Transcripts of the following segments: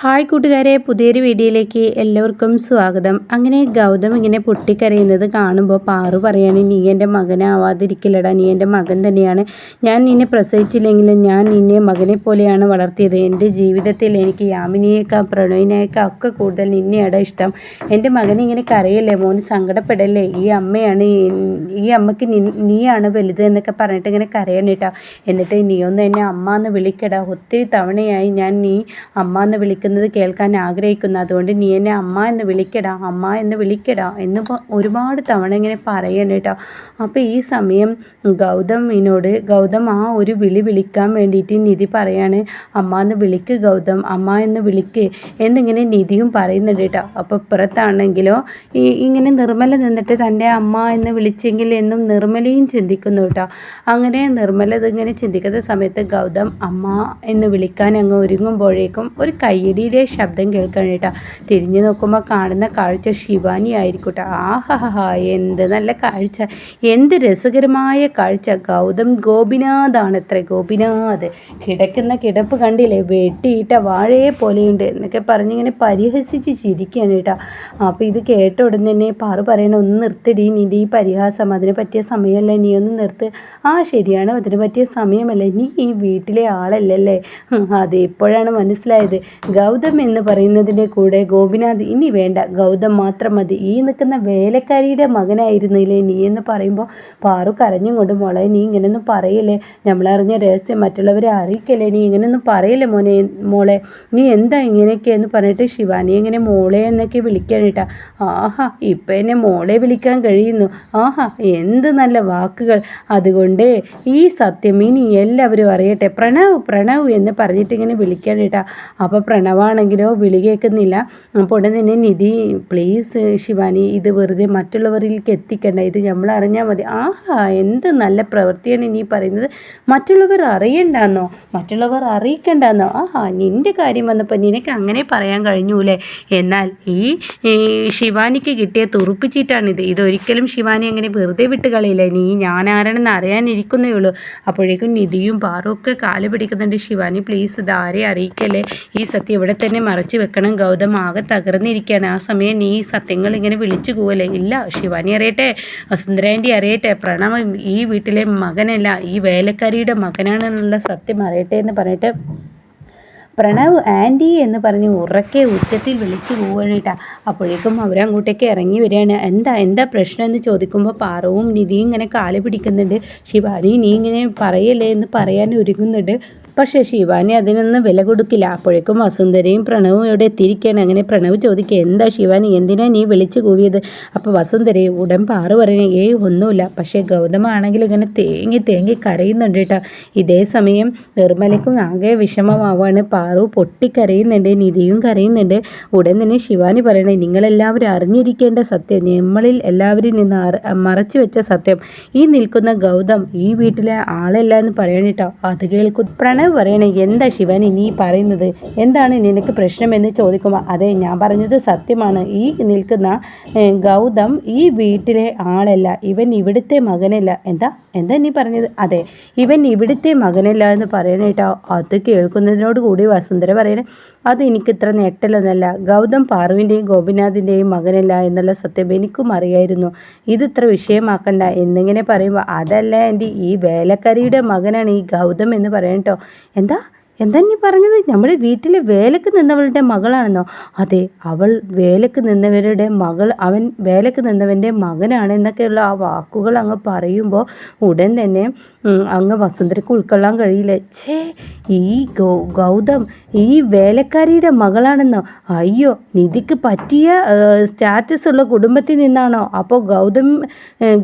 Hi കൂട്ടുകാരെ, പുതിയൊരു വീഡിയോയിലേക്ക് എല്ലാവർക്കും സ്വാഗതം. അങ്ങനെ ഗൗതം ഇങ്ങനെ പൊട്ടിക്കരയുന്നത് കാണുമ്പോൾ പാറു പറയാണ്, നീ എൻ്റെ മകനാവാതിരിക്കില്ലടാ, നീ എൻ്റെ മകൻ തന്നെയാണ്. ഞാൻ നിന്നെ പ്രസവിച്ചില്ലെങ്കിലും ഞാൻ നിന്നെ മകനെ പോലെയാണ് വളർത്തിയത്. എൻ്റെ ജീവിതത്തിൽ എനിക്ക് യാമിനിയേക്കാൾ പ്രണവിനേക്കാൾ ഒക്കെ കൂടുതൽ നിന്നെയാണ് ഇഷ്ടം. എൻ്റെ മകൻ ഇങ്ങനെ കരയല്ലേ, മോന് സങ്കടപ്പെടല്ലേ, ഈ അമ്മയ്ക്ക് നീയാണ് വലുത് എന്നൊക്കെ പറഞ്ഞിട്ട് ഇങ്ങനെ കരയാനിട്ടാ. എന്നിട്ട് നീ ഒന്ന് എന്നെ അമ്മ എന്ന് വിളിക്കടാ, ഒത്തിരി തവണയായി ഞാൻ നീ അമ്മ എന്ന് വിളിക്കുന്നത് കേൾക്കാൻ ആഗ്രഹിക്കുന്നു, അതുകൊണ്ട് നീ എന്നെ അമ്മ എന്ന് വിളിക്കടാ എന്ന് ഒരുപാട് തവണ ഇങ്ങനെ പറയണേട്ടോ. അപ്പോൾ ഈ സമയം ഗൗതം ആ ഒരു വിളിക്കാൻ വേണ്ടിയിട്ട് നിധി പറയാണ്, അമ്മ എന്ന് വിളിക്ക് ഗൗതം, അമ്മ എന്ന് വിളിക്ക് എന്നിങ്ങനെ നിധിയും പറയുന്നുണ്ട് കേട്ടോ. അപ്പോൾ പുറത്താണെങ്കിലോ ഇങ്ങനെ നിർമ്മല നിന്നിട്ട് തൻ്റെ അമ്മ എന്ന് വിളിച്ചെങ്കിൽ എന്നും നിർമ്മലയും ചിന്തിക്കുന്നു കേട്ടോ. അങ്ങനെ നിർമ്മല ഇതിങ്ങനെ ചിന്തിക്കുന്ന സമയത്ത് ഗൗതം അമ്മ എന്ന് വിളിക്കാൻ അങ്ങ് ഒരുങ്ങുമ്പോഴേക്കും ഒരു കയ്യടിയുടെ ശബ്ദം കേൾക്കണം കേട്ടോ. തിരിഞ്ഞു നോക്കുമ്പോൾ കാണുന്ന കാഴ്ച ശിവാനി ആയിരിക്കട്ടെ. ആഹാ, എന്ത് നല്ല കാഴ്ച, എന്ത് രസകരമായ കാഴ്ച. ഗൗതം ഗോപിനാഥാണ് അത്ര, ഗോപിനാഥ് കിടക്കുന്ന കിടപ്പ് കണ്ടില്ലേ, വെട്ടിയിട്ട വാഴയെ പോലെയുണ്ട് എന്നൊക്കെ പറഞ്ഞിങ്ങനെ പരിഹസിച്ച് ചിരിക്കുകയാണ് കേട്ടോ. അപ്പോൾ ഇത് കേട്ട ഉടൻ തന്നെ പാറു പറയണ, ഒന്ന് നിർത്തിടി നിന്റെ ഈ പരിഹാസം, അതിന് പറ്റിയ സമയമല്ല, നീ ഒന്ന് നിർത്ത്. ശരിയാണ്, അതിന് പറ്റിയ സമയമല്ലേ, നീ ഈ വീട്ടിലെ ആളല്ലല്ലേ. അത് ഇപ്പോഴാണ് മനസ്സിലായത്. ഗൗതം എന്ന് പറയുന്നതിൻ്റെ കൂടെ ഗോപിനാഥ് ഇനി വേണ്ട, ഗൗതം മാത്രം മതി. ഈ നിൽക്കുന്ന വേലക്കാരിയുടെ മകനായിരുന്നില്ലേ നീ എന്ന് പറയുമ്പോൾ പാറു കരഞ്ഞും കൊണ്ട്, മോളെ നീ ഇങ്ങനെയൊന്നും പറയല്ലേ, നമ്മളറിഞ്ഞ രഹസ്യം മറ്റുള്ളവരെ അറിയിക്കല്ലേ, നീ ഇങ്ങനെയൊന്നും പറയല്ലേ മോളെ, നീ എന്താ ഇങ്ങനെയൊക്കെ എന്ന് പറഞ്ഞിട്ട് ശിവാനി ഇങ്ങനെ മോളെ എന്നൊക്കെ വിളിക്കാൻ കേട്ടാ. ഇപ്പം എന്നെ മോളെ വിളിക്കാൻ കഴിയുന്നു, എന്ത് നല്ല വാക്കുകൾ. അതുകൊണ്ട് ഈ സത്യം ഇനി എല്ലാവരും അറിയട്ടെ, പ്രണവ് എന്ന് പറഞ്ഞിട്ട് ഇങ്ങനെ വിളിക്കാൻ കേട്ടാ. അപ്പോൾ പ്രണവാണെങ്കിലോ വിളി കേൾക്കുന്നില്ല. അപ്പോൾ ഉടൻ തന്നെ നിധി, പ്ലീസ് ശിവാനി, ഇത് വെറുതെ മറ്റുള്ളവരിലേക്ക് എത്തിക്കണ്ട, ഇത് നമ്മൾ അറിഞ്ഞാൽ മതി. എന്ത് നല്ല പ്രവൃത്തിയാണ് നീ പറയുന്നത്, മറ്റുള്ളവർ അറിയണ്ടെന്നോ, മറ്റുള്ളവർ അറിയിക്കണ്ടെന്നോ. നിൻ്റെ കാര്യം വന്നപ്പോൾ നിനക്ക് അങ്ങനെ പറയാൻ കഴിഞ്ഞൂലേ. എന്നാൽ ഈ ശിവാനിക്ക് കിട്ടിയ തുറുപ്പിച്ചിട്ടാണിത്, ഇതൊരിക്കലും ശിവാനി അങ്ങനെ വെറുതെ വിട്ട് കളയില്ല, നീ ഞാനാരാണെന്ന് അറിയാനിരിക്കുന്നേ ഉള്ളൂ. അപ്പോഴേക്കും നിധിയും പാറും ഒക്കെ കാല് പിടിക്കുന്നുണ്ട്. ശിവാനി പ്ലീസ്, ഇതാരെ അറിയിക്കല്ലേ, ഈ സത്യം ഇവിടെ തന്നെ മറച്ചു വെക്കണം. ഗൗതം ആകെ തകർന്നിരിക്കുകയാണ്. ആ സമയം നീ സത്യങ്ങൾ ഇങ്ങനെ വിളിച്ചു പോവല്ലേ. ഇല്ല, ശിവാനി അറിയട്ടെ, വസുന്ധരാൻ്റി അറിയട്ടെ, പ്രണവ് ഈ വീട്ടിലെ മകനല്ല, ഈ വേലക്കാരിയുടെ മകനാണെന്നുള്ള സത്യം അറിയട്ടെ എന്ന് പറഞ്ഞിട്ട് പ്രണവ് ആൻറ്റി എന്ന് പറഞ്ഞ് ഉറക്കെ ഉച്ചത്തിൽ വിളിച്ചു പോവുകയാണ്. അപ്പോഴേക്കും അവരങ്ങോട്ടേക്ക് ഇറങ്ങി വരികയാണ്. എന്താ പ്രശ്നം എന്ന് ചോദിക്കുമ്പോൾ പാറവും നിധിയും ഇങ്ങനെ കാല് പിടിക്കുന്നുണ്ട്. ശിവാനി നീ ഇങ്ങനെ പറയല്ലേ എന്ന് പറയാൻ ഒരുങ്ങുന്നുണ്ട്. പക്ഷേ ശിവാനി അതിനൊന്നും വില കൊടുക്കില്ല. അപ്പോഴേക്കും വസുന്ധരയും പ്രണവും ഇവിടെ എത്തിയിരിക്കുകയാണ്. അങ്ങനെ പ്രണവ് ചോദിക്കുക, എന്താ ശിവാനി, എന്തിനാ നീ വിളിച്ചു കൂവിയത്? അപ്പോൾ വസുന്ധരയും ഉടൻ പാറു പറയുന്നത്, ഒന്നുമില്ല. പക്ഷേ ഗൗതമാണെങ്കിൽ ഇങ്ങനെ തേങ്ങി കരയുന്നുണ്ട് കേട്ടോ. ഇതേ സമയം നിർമ്മലയ്ക്കും ആകെ വിഷമമാവാണ്. പാറു പൊട്ടിക്കരയുന്നുണ്ട്, നിധിയും കരയുന്നുണ്ട്. ഉടൻ തന്നെ ശിവാനി പറയണേ, നിങ്ങളെല്ലാവരും അറിഞ്ഞിരിക്കേണ്ട സത്യം, നമ്മളിൽ എല്ലാവരും നിന്ന് മറച്ചു വെച്ച സത്യം, ഈ നിൽക്കുന്ന ഗൗതം ഈ വീട്ടിലെ ആളല്ല എന്ന് പറയണേട്ടോ. അത് കേൾക്കും പ്രണവ് പറയണേ, എന്താ ശിവാനി നീ പറയുന്നത്, എന്താണ് നിനക്ക് പ്രശ്നമെന്ന് ചോദിക്കുമ്പോൾ, അതെ ഞാൻ പറഞ്ഞത് സത്യമാണ്, ഈ നിൽക്കുന്ന ഗൗതം ഈ വീട്ടിലെ ആളല്ല, ഇവൻ ഇവിടുത്തെ മകനല്ല. എന്താ നീ പറഞ്ഞത്? അതെ, ഇവൻ ഇവിടുത്തെ മകനല്ല എന്ന് പറയണേട്ടോ. അത് കേൾക്കുന്നതിനോട് കൂടി വസുന്ധര പറയണേ, അത് എനിക്കിത്ര ഞെട്ടലൊന്നല്ല, ഗൗതം പാറുവിൻ്റെയും ഗോപിനാഥിൻ്റെയും മകനല്ല എന്നുള്ള സത്യം എനിക്കും അറിയായിരുന്നു, ഇതിത്ര വിഷയമാക്കണ്ട എന്നിങ്ങനെ പറയുമ്പോൾ, അതല്ല ആൻറ്റി, ഈ വേലക്കാരിയുടെ മകനാണ് ഈ ഗൗതം എന്ന് പറയട്ടോ. എന്താ നീ പറഞ്ഞത്, നമ്മുടെ വീട്ടിലെ വേലക്ക് നിന്നവളുടെ മകളാണെന്നോ? അതെ, അവൾ വേലക്ക് നിന്നവരുടെ മകൾ, അവൻ വേലക്ക് നിന്നവൻ്റെ മകനാണ് എന്നൊക്കെയുള്ള ആ വാക്കുകൾ അങ്ങ് പറയുമ്പോൾ ഉടൻ തന്നെ അങ്ങ് വസുന്ധരയ്ക്ക് ഉൾക്കൊള്ളാൻ കഴിയില്ല. ഈ ഗൗതം ഈ വേലക്കാരിയുടെ മകളാണെന്നോ? അയ്യോ, നിധിക്ക് പറ്റിയ സ്റ്റാറ്റസ് ഉള്ള കുടുംബത്തിൽ നിന്നാണോ? അപ്പോൾ ഗൗതം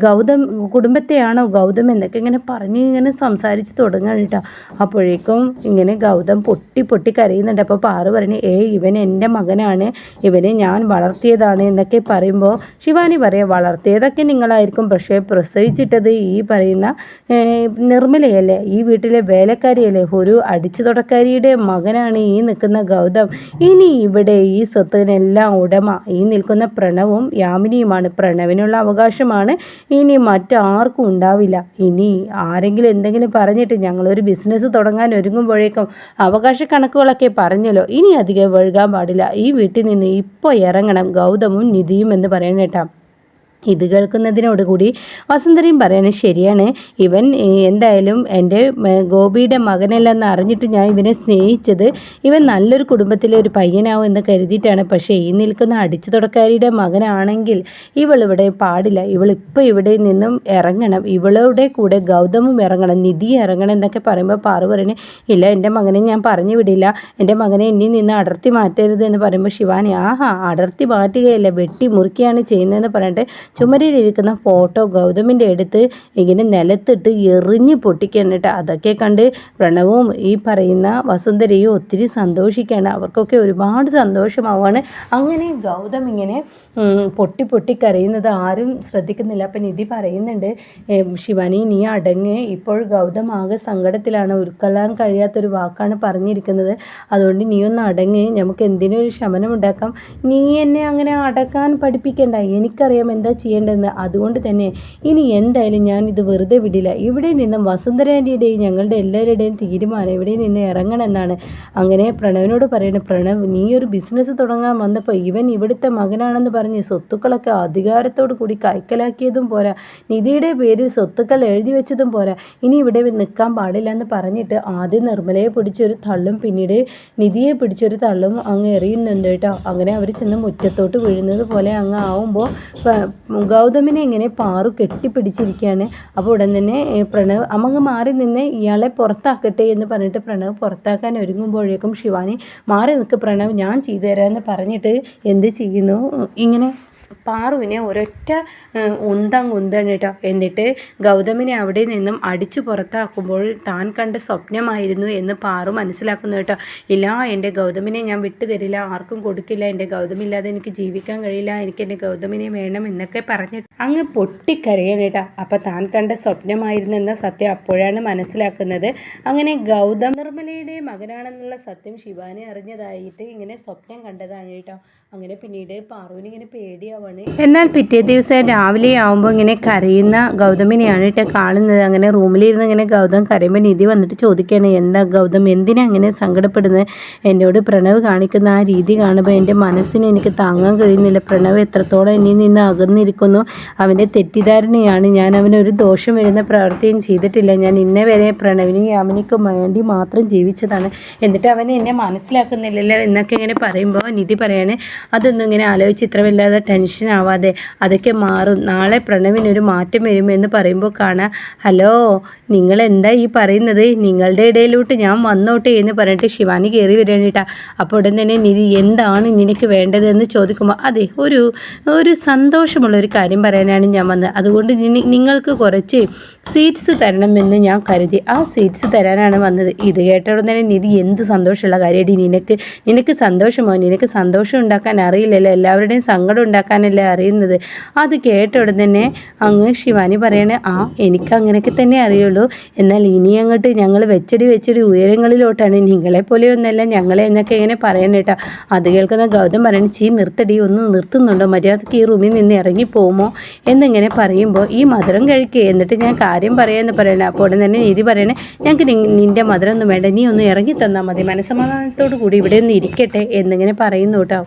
കുടുംബത്തെയാണോ ഗൗതം എന്നൊക്കെ ഇങ്ങനെ പറഞ്ഞ് ഇങ്ങനെ സംസാരിച്ച് തുടങ്ങാൻ കേട്ടോ. അപ്പോഴേക്കും ഇങ്ങനെ ഗൗതം പൊട്ടി കരയുന്നുണ്ട്. അപ്പോൾ പാറു പറഞ്ഞു, ഇവൻ എൻ്റെ മകനാണ്, ഇവനെ ഞാൻ വളർത്തിയതാണ് എന്നൊക്കെ പറയുമ്പോൾ ശിവാനി പറയാം, വളർത്തിയതൊക്കെ നിങ്ങളായിരിക്കും, പക്ഷേ പ്രസവിച്ചിട്ടത് ഈ പറയുന്ന നിർമ്മലയല്ലേ, ഈ വീട്ടിലെ വേലക്കാരിയല്ലേ, ഒരു അടിച്ചു തുടക്കാരിയുടെ മകനാണ് ഈ നിൽക്കുന്ന ഗൗതം. ഇനി ഇവിടെ ഈ സ്വത്തിനെല്ലാം ഉടമ ഈ നിൽക്കുന്ന പ്രണവും യാമിനിയുമാണ്. പ്രണവിനുള്ള അവകാശമാണ് ഇനി മറ്റാർക്കും ഉണ്ടാവില്ല. ഇനി ആരെങ്കിലും എന്തെങ്കിലും പറഞ്ഞിട്ട് ഞങ്ങളൊരു ബിസിനസ് തുടങ്ങാൻ ഒരുങ്ങുമ്പോഴേക്കും അവകാശ കണക്കുകളൊക്കെ പറഞ്ഞല്ലോ, ഇനി അധികം വഴുകാൻ പാടില്ല. ഈ വീട്ടിൽ നിന്ന് ഇപ്പോൾ ഇറങ്ങണം ഗൗതമും നിധിയും എന്ന് പറയണേട്ടാ. ഇത് കേൾക്കുന്നതിനോടുകൂടി വസുന്ധരയും പറയാനും ശരിയാണ്, ഇവൻ എന്തായാലും എൻ്റെ ഗോപിയുടെ മകനല്ലെന്ന് അറിഞ്ഞിട്ട് ഞാൻ ഇവനെ സ്നേഹിച്ചത് ഇവൻ നല്ലൊരു കുടുംബത്തിലെ ഒരു പയ്യനാവും എന്ന് കരുതിയിട്ടാണ്. പക്ഷേ ഈ നിൽക്കുന്ന അടിച്ചു തുടക്കാരിയുടെ മകനാണെങ്കിൽ ഇവളിവിടെ പാടില്ല. ഇവളിപ്പോൾ ഇവിടെ നിന്നും ഇറങ്ങണം, ഇവളുടെ കൂടെ ഗൗതമും ഇറങ്ങണം, നിധി ഇറങ്ങണം എന്നൊക്കെ പറയുമ്പോൾ പാറു പറയണേ, ഇല്ല എൻ്റെ മകനെ ഞാൻ പറഞ്ഞു വിടില്ല, എൻ്റെ മകനെ എന്നിൽ നിന്ന് അടർത്തി മാറ്റരുത് എന്ന് പറയുമ്പോൾ ശിവാനി ആഹാ അടർത്തി മാറ്റുകയല്ല വെട്ടി മുറിക്കുകയാണ് ചെയ്യുന്നതെന്ന് പറഞ്ഞിട്ട് ചുമരിലിരിക്കുന്ന ഫോട്ടോ ഗൗതമിൻ്റെ അടുത്ത് ഇങ്ങനെ നിലത്തിട്ട് എറിഞ്ഞ് പൊട്ടിക്കാനിട്ട് അതൊക്കെ കണ്ട് പ്രണവും ഈ പറയുന്ന വസുന്ധരയും ഒത്തിരി സന്തോഷിക്കുകയാണ്. അവർക്കൊക്കെ ഒരുപാട് സന്തോഷമാവാണ്. അങ്ങനെ ഗൗതം ഇങ്ങനെ പൊട്ടി പൊട്ടി കരയുന്നത് ആരും ശ്രദ്ധിക്കുന്നില്ല. അപ്പം നിധി പറയുന്നുണ്ട്, ശിവാനി നീ അടങ്ങ്, ഇപ്പോൾ ഗൗതം ആകെ സങ്കടത്തിലാണ്, ഉൾക്കൊള്ളാൻ കഴിയാത്തൊരു വാക്കാണ് പറഞ്ഞിരിക്കുന്നത്, അതുകൊണ്ട് നീ ഒന്ന് അടങ്ങ്, നമുക്ക് എന്തിനും ഒരു ശമനം ഉണ്ടാക്കാം. നീ എന്നെ അങ്ങനെ അടക്കാൻ പഠിപ്പിക്കണ്ട, എനിക്കറിയാം എന്താ ചെയ്യേണ്ടതെന്ന്. അതുകൊണ്ട് തന്നെ ഇനി എന്തായാലും ഞാൻ ഇത് വെറുതെ വിടില്ല. ഇവിടെ നിന്നും വസുന്ധരേൻ്റെയും ഞങ്ങളുടെ എല്ലാവരുടെയും തീരുമാനം ഇവിടെ നിന്ന് ഇറങ്ങണമെന്നാണ്. അങ്ങനെ പ്രണവിനോട് പറയുന്നത്, പ്രണവ് നീ ഒരു ബിസിനസ് തുടങ്ങാൻ വന്നപ്പോൾ ഇവൻ ഇവിടുത്തെ മകനാണെന്ന് പറഞ്ഞ് സ്വത്തുക്കളൊക്കെ അധികാരത്തോടു കൂടി കൈക്കലാക്കിയതും പോരാ, നിധിയുടെ പേരിൽ സ്വത്തുക്കൾ എഴുതി വെച്ചതും പോരാ, ഇനി ഇവിടെ നിൽക്കാൻ പാടില്ല എന്ന് പറഞ്ഞിട്ട് ആദ്യം നിർമ്മലയെ പിടിച്ചൊരു തള്ളും പിന്നീട് നിധിയെ പിടിച്ചൊരു തള്ളും അങ്ങ് എറിയുന്നുണ്ട് കേട്ടോ. അങ്ങനെ അവർ ചെന്ന് മുറ്റത്തോട്ട് വീഴുന്നത് പോലെ അങ്ങ് ആവുമ്പോൾ ഗൗതമിനെ ഇങ്ങനെ പാറു കെട്ടിപ്പിടിച്ചിരിക്കുകയാണ്. അപ്പോൾ ഉടൻ തന്നെ പ്രണവ് അമ്മങ്ങ് മാറി നിന്ന് ഇയാളെ പുറത്താക്കട്ടെ എന്ന് പറഞ്ഞിട്ട് പ്രണവ് പുറത്താക്കാൻ ഒരുങ്ങുമ്പോഴേക്കും ശിവാനി മാറി നിൽക്ക് പ്രണവ്, ഞാൻ ചെയ്തു തരാമെന്ന് പറഞ്ഞിട്ട് എന്ത് ചെയ്യുന്നു, ഇങ്ങനെ പാറുവിനെ ഒരൊറ്റ ഉന്തം കേട്ടോ. എന്നിട്ട് ഗൗതമിനെ അവിടെ നിന്നും അടിച്ചു പുറത്താക്കുമ്പോൾ താൻ കണ്ട സ്വപ്നമായിരുന്നു എന്ന് പാറു മനസ്സിലാക്കുന്നു കേട്ടോ. ഇല്ല, എൻ്റെ ഗൗതമിനെ ഞാൻ വിട്ടുതരില്ല, ആർക്കും കൊടുക്കില്ല, എൻ്റെ ഗൗതമില്ലാതെ എനിക്ക് ജീവിക്കാൻ കഴിയില്ല, എനിക്ക് എൻ്റെ ഗൗതമിനെ വേണം എന്നൊക്കെ പറഞ്ഞിട്ട് അങ്ങ് പൊട്ടിക്കരയാണ് കേട്ടോ. അപ്പം താൻ കണ്ട സ്വപ്നമായിരുന്നു എന്ന സത്യം അപ്പോഴാണ് മനസ്സിലാക്കുന്നത്. അങ്ങനെ ഗൗതം നിർമ്മലയുടെ മകനാണെന്നുള്ള സത്യം ശിവാനി അറിഞ്ഞതായിട്ട് ഇങ്ങനെ സ്വപ്നം കണ്ടതാണ് കേട്ടോ. അങ്ങനെ പിന്നീട് പാറുവിന് ഇങ്ങനെ പേടിയാവാണ്. എന്നാൽ പിറ്റേ ദിവസം രാവിലെ ആവുമ്പോൾ ഇങ്ങനെ കരയുന്ന ഗൗതമിനെയാണ് കേട്ടോ കാണുന്നത്. അങ്ങനെ റൂമിലിരുന്ന് ഇങ്ങനെ ഗൗതം കരയുമ്പോൾ നിധി വന്നിട്ട് ചോദിക്കുകയാണ്, എന്താ ഗൗതം എന്തിനാ അങ്ങനെ സങ്കടപ്പെടുന്നത്, എന്നോട് പ്രണവ് കാണിക്കുന്ന ആ രീതി കാണുമ്പോൾ എൻ്റെ മനസ്സിന് എനിക്ക് താങ്ങാൻ കഴിയുന്നില്ല, പ്രണവ് എത്രത്തോളം എന്നിൽ നിന്ന് അകന്നിരിക്കുന്നു, അവൻ്റെ തെറ്റിദ്ധാരണയാണ്, ഞാൻ അവനൊരു ദോഷം വരുന്ന പ്രവൃത്തിയും ചെയ്തിട്ടില്ല, ഞാൻ ഇന്നേ വരെ പ്രണവിനും യാമിനിക്കും വേണ്ടി മാത്രം ജീവിച്ചതാണ്, എന്നിട്ട് അവൻ എന്നെ മനസ്സിലാക്കുന്നില്ലല്ലോ എന്നൊക്കെ ഇങ്ങനെ പറയുമ്പോൾ നിധി പറയാണ്, അതൊന്നും ഇങ്ങനെ ആലോചിച്ച് ഇത്ര വല്ലാതെ ടെൻഷൻ ആവാതെ, അതൊക്കെ മാറും, നാളെ പ്രണവിനൊരു മാറ്റം വരുമെന്ന് പറയുമ്പോൾ കാണാം, ഹലോ നിങ്ങൾ എന്താ ഈ പറയുന്നത്, നിങ്ങളുടെ ഇടയിലോട്ട് ഞാൻ വന്നോട്ടെ എന്ന് പറഞ്ഞിട്ട് ശിവാനി കയറി വരികയാണ്. അപ്പോൾ ഉടൻ തന്നെ നിധി എന്താണ് നിനക്ക് വേണ്ടതെന്ന് ചോദിക്കുമ്പോൾ അതെ ഒരു സന്തോഷമുള്ളൊരു കാര്യം പറയാനാണ് ഞാൻ വന്നത്, അതുകൊണ്ട് നിങ്ങൾക്ക് കുറച്ച് സ്വീറ്റ്സ് തരണമെന്ന് ഞാൻ കരുതി, ആ സ്വീറ്റ്സ് തരാനാണ് വന്നത്. ഇത് കേട്ട ഉടൻ തന്നെ നിധി എന്ത് സന്തോഷമുള്ള കാര്യമായിട്ട് നിനക്ക് സന്തോഷമോ, നിനക്ക് സന്തോഷം ഉണ്ടാക്കാൻ അറിയില്ലല്ലോ, എല്ലാവരുടെയും സങ്കടം ഉണ്ടാക്കാനല്ലേ അറിയുന്നത്. അത് കേട്ട ഉടൻ തന്നെ അങ്ങ് ശിവാനി പറയണേ, എനിക്ക് അങ്ങനെയൊക്കെ തന്നെ അറിയുള്ളൂ, എന്നാൽ ഇനി അങ്ങോട്ട് ഞങ്ങൾ വെച്ചടി ഉയരങ്ങളിലോട്ടാണ്, നിങ്ങളെപ്പോലെയൊന്നല്ല ഞങ്ങളെ എന്നൊക്കെ ഇങ്ങനെ പറയണ കേട്ടോ. അത് കേൾക്കുന്ന ഗൗതം പറയണ, നിർത്തടി, ഒന്ന് നിർത്തുന്നുണ്ടോ, മര്യാദക്ക് ഈ റൂമിൽ നിന്ന് ഇറങ്ങി പോകുമോ എന്നിങ്ങനെ പറയുമ്പോൾ ഈ മധുരം കഴിക്കുക എന്നിട്ട് ഞാൻ കാര്യം പറയാമെന്ന് പറയണേ. അപ്പോൾ ഉടൻ തന്നെ നീതി പറയണേ, ഞങ്ങൾക്ക് നിൻ്റെ മധുരം ഒന്നും വേണ്ട, നീ ഒന്ന് ഇറങ്ങി തന്നാൽ മതി, മനസ്സമാധാനത്തോടു കൂടി ഇവിടെ ഒന്ന് ഇരിക്കട്ടെ എന്നിങ്ങനെ പറയുന്നു കേട്ടോ.